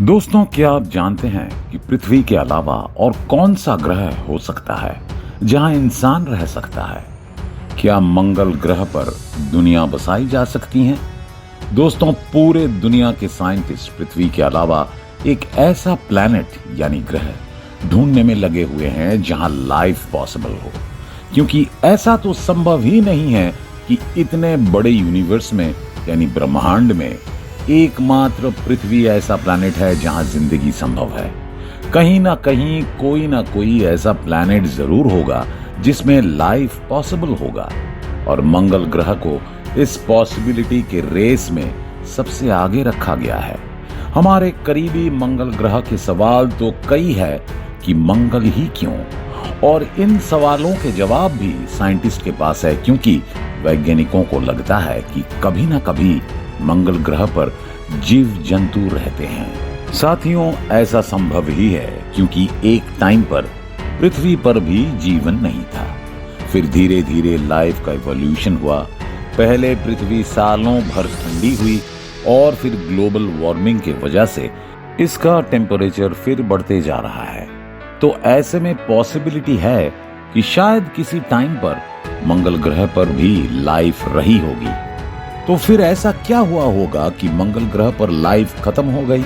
दोस्तों, क्या आप जानते हैं कि पृथ्वी के अलावा और कौन सा ग्रह हो सकता है जहां इंसान रह सकता है? क्या मंगल ग्रह पर दुनिया बसाई जा सकती है? दोस्तों, पूरे दुनिया के साइंटिस्ट पृथ्वी के अलावा एक ऐसा प्लैनेट यानी ग्रह ढूंढने में लगे हुए हैं जहां लाइफ पॉसिबल हो, क्योंकि ऐसा तो संभव ही नहीं है कि इतने बड़े यूनिवर्स में यानी ब्रह्मांड में एकमात्र पृथ्वी ऐसा प्लैनेट है जहां जिंदगी संभव है। कहीं ना कोई ऐसा प्लैनेट जरूर होगा जिसमें लाइफ पॉसिबल होगा, और मंगल ग्रह को इस पॉसिबिलिटी के रेस में सबसे आगे रखा गया है। हमारे करीबी मंगल ग्रह के सवाल तो कई है कि मंगल ही क्यों, और इन सवालों के जवाब भी साइंटिस्ट के पास है, क्योंकि वैज्ञानिकों को लगता है कि कभी ना कभी मंगल ग्रह पर जीव जंतु रहते हैं। साथियों, ऐसा संभव ही है क्योंकि एक टाइम पर पृथ्वी पर भी जीवन नहीं था, फिर धीरे धीरे लाइफ का इवोल्यूशन हुआ। पहले पृथ्वी सालों भर ठंडी हुई और फिर ग्लोबल वार्मिंग की वजह से इसका टेम्परेचर फिर बढ़ते जा रहा है। तो ऐसे में पॉसिबिलिटी है कि शायद किसी टाइम पर मंगल ग्रह पर भी लाइफ रही होगी। तो फिर ऐसा क्या हुआ होगा कि मंगल ग्रह पर लाइफ खत्म हो गई?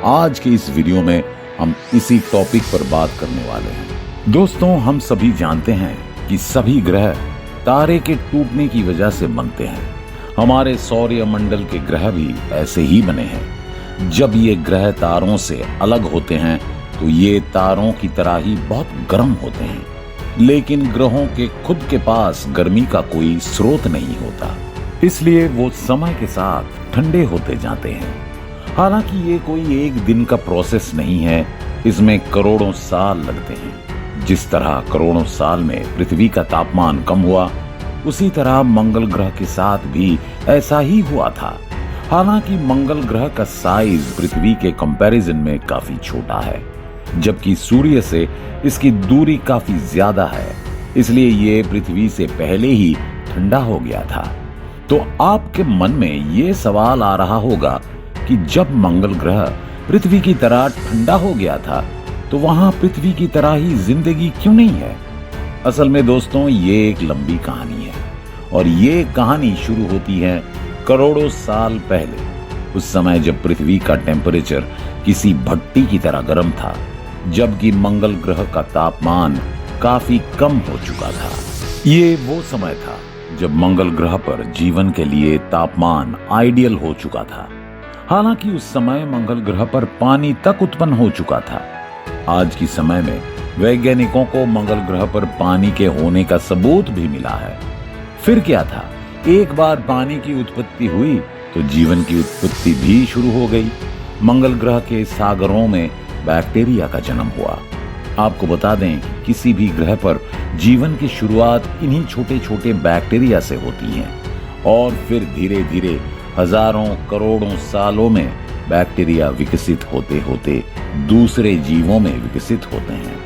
आज के इस वीडियो में हम इसी टॉपिक पर बात करने वाले हैं। दोस्तों, हम सभी जानते हैं कि सभी ग्रह तारे के टूटने की वजह से बनते हैं। हमारे सौर मंडल के ग्रह भी ऐसे ही बने हैं। जब ये ग्रह तारों से अलग होते हैं तो ये तारों की तरह ही बहुत गर्म होते हैं, लेकिन ग्रहों के खुद के पास गर्मी का कोई स्रोत नहीं होता, इसलिए वो समय के साथ ठंडे होते जाते हैं। हालांकि ये कोई एक दिन का प्रोसेस नहीं है, इसमें करोड़ों साल लगते हैं। जिस तरह करोड़ों साल में पृथ्वी का तापमान कम हुआ, उसी तरह मंगल ग्रह के साथ भी ऐसा ही हुआ था। हालांकि मंगल ग्रह का साइज पृथ्वी के कंपैरिजन में काफी छोटा है, जबकि सूर्य से इसकी दूरी काफी ज्यादा है, इसलिए ये पृथ्वी से पहले ही ठंडा हो गया था। तो आपके मन में ये सवाल आ रहा होगा कि जब मंगल ग्रह पृथ्वी की तरह ठंडा हो गया था तो वहां पृथ्वी की तरह ही जिंदगी क्यों नहीं है? असल में दोस्तों, ये एक लंबी कहानी है, और ये कहानी शुरू होती है करोड़ों साल पहले। उस समय जब पृथ्वी का टेम्परेचर किसी भट्टी की तरह गर्म था, जबकि मंगल ग्रह का तापमान काफी कम हो चुका था। ये वो समय था जब मंगल ग्रह पर जीवन के लिए तापमान आइडियल हो चुका था। हालांकि उस समय मंगल ग्रह पर पानी तक उत्पन्न हो चुका था। आज की समय में वैज्ञानिकों को मंगल ग्रह पर पानी के होने का सबूत भी मिला है। फिर क्या था, एक बार पानी की उत्पत्ति हुई तो जीवन की उत्पत्ति भी शुरू हो गई। मंगल ग्रह के सागरों में बैक्टीरिया का जन्म हुआ। आपको बता दें कि किसी भी ग्रह पर जीवन की शुरुआत इन्हीं छोटे छोटे बैक्टीरिया से होती है, और फिर धीरे धीरे हजारों करोड़ों सालों में बैक्टीरिया विकसित होते होते दूसरे जीवों में विकसित होते हैं।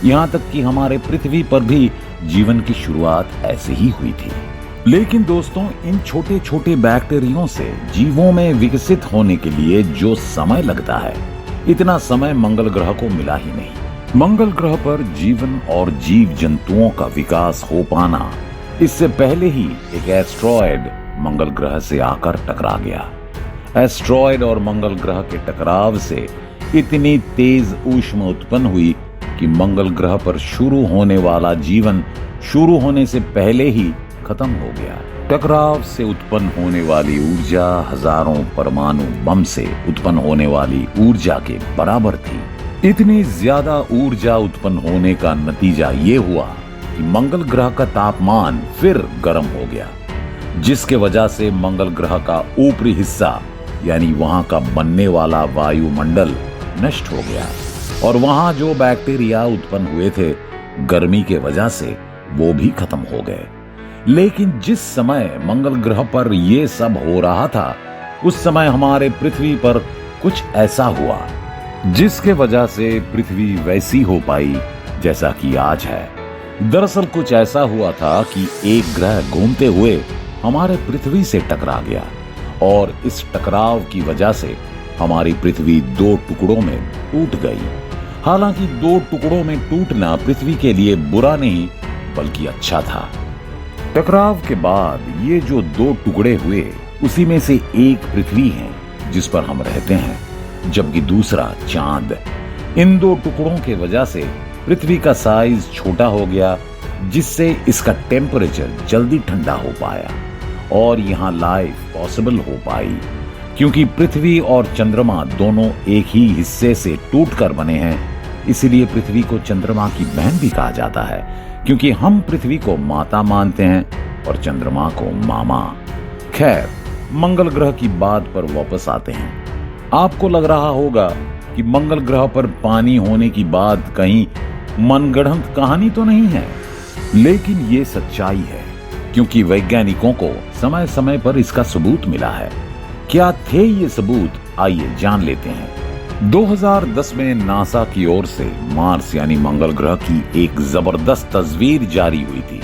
यहाँ तक कि हमारे पृथ्वी पर भी जीवन की शुरुआत ऐसे ही हुई थी। लेकिन दोस्तों, इन छोटे छोटे बैक्टीरियों से जीवों में विकसित होने के लिए जो समय लगता है, इतना समय मंगल ग्रह को मिला ही नहीं। मंगल ग्रह पर जीवन और जीव जंतुओं का विकास हो पाना, इससे पहले ही एक एस्ट्रॉयड मंगल ग्रह से आकर टकरा गया। एस्ट्रॉयड और मंगल ग्रह के टकराव से इतनी तेज ऊष्मा उत्पन्न हुई कि मंगल ग्रह पर शुरू होने वाला जीवन शुरू होने से पहले ही खत्म हो गया। टकराव से उत्पन्न होने वाली ऊर्जा हजारों परमाणु बम से उत्पन्न होने वाली ऊर्जा के बराबर थी। इतनी ज्यादा ऊर्जा उत्पन्न होने का नतीजा ये हुआ कि मंगल ग्रह का तापमान फिर गर्म हो गया, जिसके वजह से मंगल ग्रह का ऊपरी हिस्सा यानी वहां का बनने वाला वायुमंडल नष्ट हो गया, और वहां जो बैक्टीरिया उत्पन्न हुए थे गर्मी के वजह से वो भी खत्म हो गए। लेकिन जिस समय मंगल ग्रह पर यह सब हो रहा था, उस समय हमारे पृथ्वी पर कुछ ऐसा हुआ जिसके वजह से पृथ्वी वैसी हो पाई जैसा कि आज है। दरअसल कुछ ऐसा हुआ था कि एक ग्रह घूमते हुए हमारे पृथ्वी से टकरा गया, और इस टकराव की वजह से हमारी पृथ्वी 2 टुकड़ों में टूट गई। हालांकि 2 टुकड़ों में टूटना पृथ्वी के लिए बुरा नहीं बल्कि अच्छा था। टकराव के बाद ये जो 2 टुकड़े हुए उसी में से एक पृथ्वी है जिस पर हम रहते हैं, जबकि दूसरा चांद। इन 2 टुकड़ों के वजह से पृथ्वी का साइज छोटा हो गया, जिससे इसका टेम्परेचर जल्दी ठंडा हो पाया और यहाँ लाइफ पॉसिबल हो पाई। क्योंकि पृथ्वी और चंद्रमा दोनों एक ही हिस्से से टूटकर बने हैं, इसीलिए पृथ्वी को चंद्रमा की बहन भी कहा जाता है, क्योंकि हम पृथ्वी को माता मानते हैं और चंद्रमा को मामा। खैर, मंगल ग्रह की बात पर वापस आते हैं। आपको लग रहा होगा कि मंगल ग्रह पर पानी होने की बात कहीं मनगढ़ंत कहानी तो नहीं है, लेकिन ये सच्चाई है, क्योंकि वैज्ञानिकों को समय समय पर इसका सबूत मिला है। क्या थे ये सबूत, आइए जान लेते हैं। 2010 में नासा की ओर से मार्स यानी मंगल ग्रह की एक जबरदस्त तस्वीर जारी हुई थी।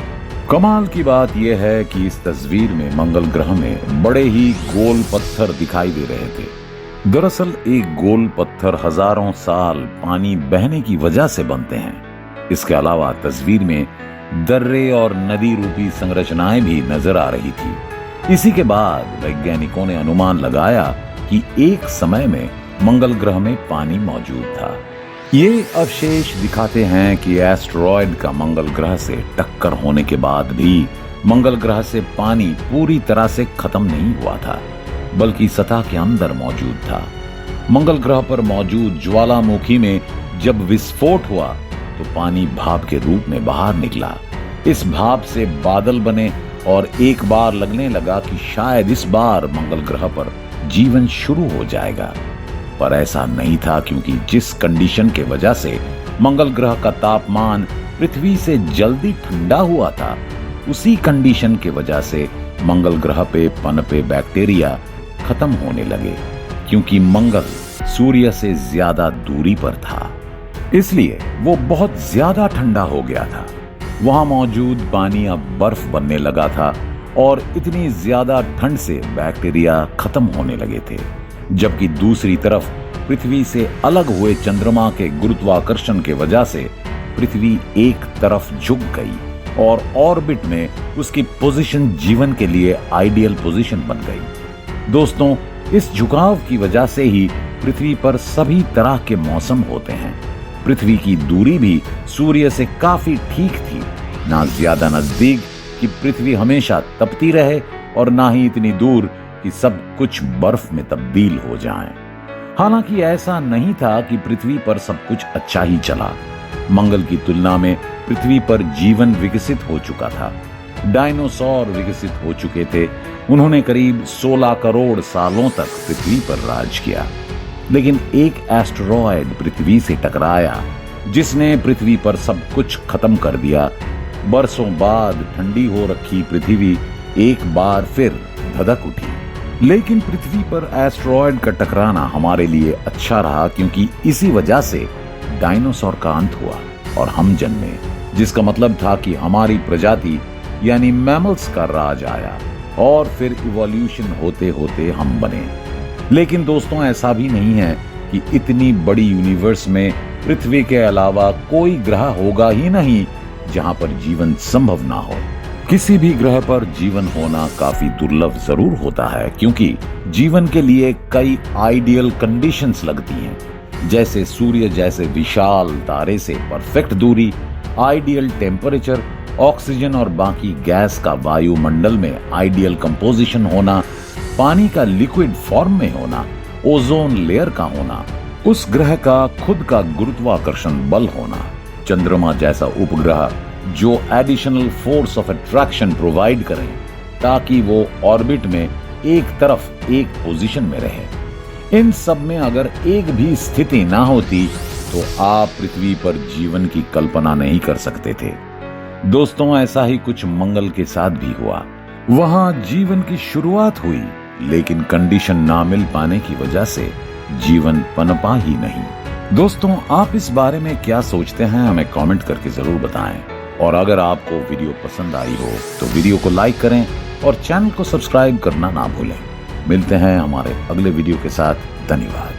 कमाल की बात यह है कि इस तस्वीर में मंगल ग्रह में बड़े ही गोल पत्थर दिखाई दे रहे थे। दरअसल एक गोल पत्थर हजारों साल पानी बहने की वजह से बनते हैं। इसके अलावा तस्वीर में दर्रे और नदी रूपी संरचनाएं भी नजर आ रही थी। इसी के बाद वैज्ञानिकों ने अनुमान लगाया कि एक समय में मंगल ग्रह में पानी मौजूद था। ये अवशेष दिखाते हैं कि एस्टेरॉयड का मंगल ग्रह से टक्कर होने के बाद भी मंगल ग्रह से पानी पूरी तरह से खत्म नहीं हुआ था, बल्कि सतह के अंदर मौजूद था। मंगल ग्रह पर मौजूद ज्वालामुखी में जब विस्फोट हुआ तो पानी भाप के रूप में बाहर निकला। इस भाप से बादल बने और एक बार लगने लगा कि शायद इस बार मंगल ग्रह पर जीवन शुरू हो जाएगा। पर ऐसा नहीं था, क्योंकि जिस कंडीशन के वजह से मंगल ग्रह का तापमान पृथ्वी से जल्दी ठंडा हुआ था, उसी कंडीशन के वजह से मंगल ग्रह पे पनपे बैक्टीरिया खत्म होने लगे, क्योंकि मंगल सूर्य से ज्यादा दूरी पर था, इसलिए वो बहुत ज्यादा ठंडा हो गया था। वहां मौजूद पानी अब बर्फ बनने लगा था और इतनी ज्यादा ठंड से बैक्टीरिया खत्म होने लगे थे। जबकि दूसरी तरफ पृथ्वी से अलग हुए चंद्रमा के गुरुत्वाकर्षण के वजह से पृथ्वी एक तरफ झुक गई और ऑर्बिट में उसकी पोजीशन जीवन के लिए आइडियल पोजीशन बन गई। दोस्तों, इस झुकाव की वजह से ही पृथ्वी पर सभी तरह के मौसम होते हैं। पृथ्वी की दूरी भी सूर्य से काफी ठीक थी, ना ज्यादा नजदीक कि पृथ्वी हमेशा तपती रहे और ना ही इतनी दूर कि सब कुछ बर्फ में तब्दील हो जाए। हालांकि ऐसा नहीं था कि पृथ्वी पर सब कुछ अच्छा ही चला। मंगल की तुलना में पृथ्वी पर जीवन विकसित हो चुका था। डायनासोर विकसित हो चुके थे। उन्होंने करीब 16 करोड़ सालों तक पृथ्वी पर राज किया। लेकिन एक एस्टेरॉयड पृथ्वी से टकराया, जिसने पृथ्वी पर सब कुछ खत्म कर दिया। बरसों बाद ठंडी हो रखी पृथ्वी एक बार फिर धधक उठी। लेकिन पृथ्वी पर एस्टेरॉयड का टकराना हमारे लिए अच्छा रहा, क्योंकि इसी वजह से डायनासोर का अंत हुआ और हम जन्मे, जिसका मतलब था कि हमारी प्रजाति यानी मैमल्स का राज आया और फिर इवोल्यूशन होते होते हम बने। लेकिन दोस्तों, ऐसा भी नहीं है कि इतनी बड़ी यूनिवर्स में पृथ्वी के अलावा कोई ग्रह होगा ही नहीं जहां पर जीवन संभव ना हो। किसी भी ग्रह पर जीवन होना काफी दुर्लभ जरूर होता है, क्योंकि जीवन के लिए कई आइडियल कंडीशंस लगती हैं, जैसे सूर्य जैसे विशाल तारे से परफेक्ट दूरी, आइडियल टेम्परेचर, ऑक्सीजन और बाकी गैस का वायुमंडल में आइडियल कंपोजिशन होना, पानी का लिक्विड फॉर्म में होना, ओजोन लेयर का होना, उस ग्रह का खुद का गुरुत्वाकर्षण बल होना, चंद्रमा जैसा उपग्रह जो additional force of attraction provide करें ताकि वो ऑर्बिट में एक तरफ एक पोजीशन में रहे। इन सब में अगर एक भी स्थिति ना होती तो आप पृथ्वी पर जीवन की कल्पना नहीं कर सकते थे। दोस्तों, ऐसा ही कुछ मंगल के साथ भी हुआ। वहां जीवन की शुरुआत हुई, लेकिन कंडीशन ना मिल पाने की वजह से जीवन पनपा ही नहीं। दोस्तों, आप इस बारे में क्या सोचते हैं, हमें कमेंट करके जरूर बताएं। और अगर आपको वीडियो पसंद आई हो तो वीडियो को लाइक करें और चैनल को सब्सक्राइब करना ना भूलें। मिलते हैं हमारे अगले वीडियो के साथ। धन्यवाद।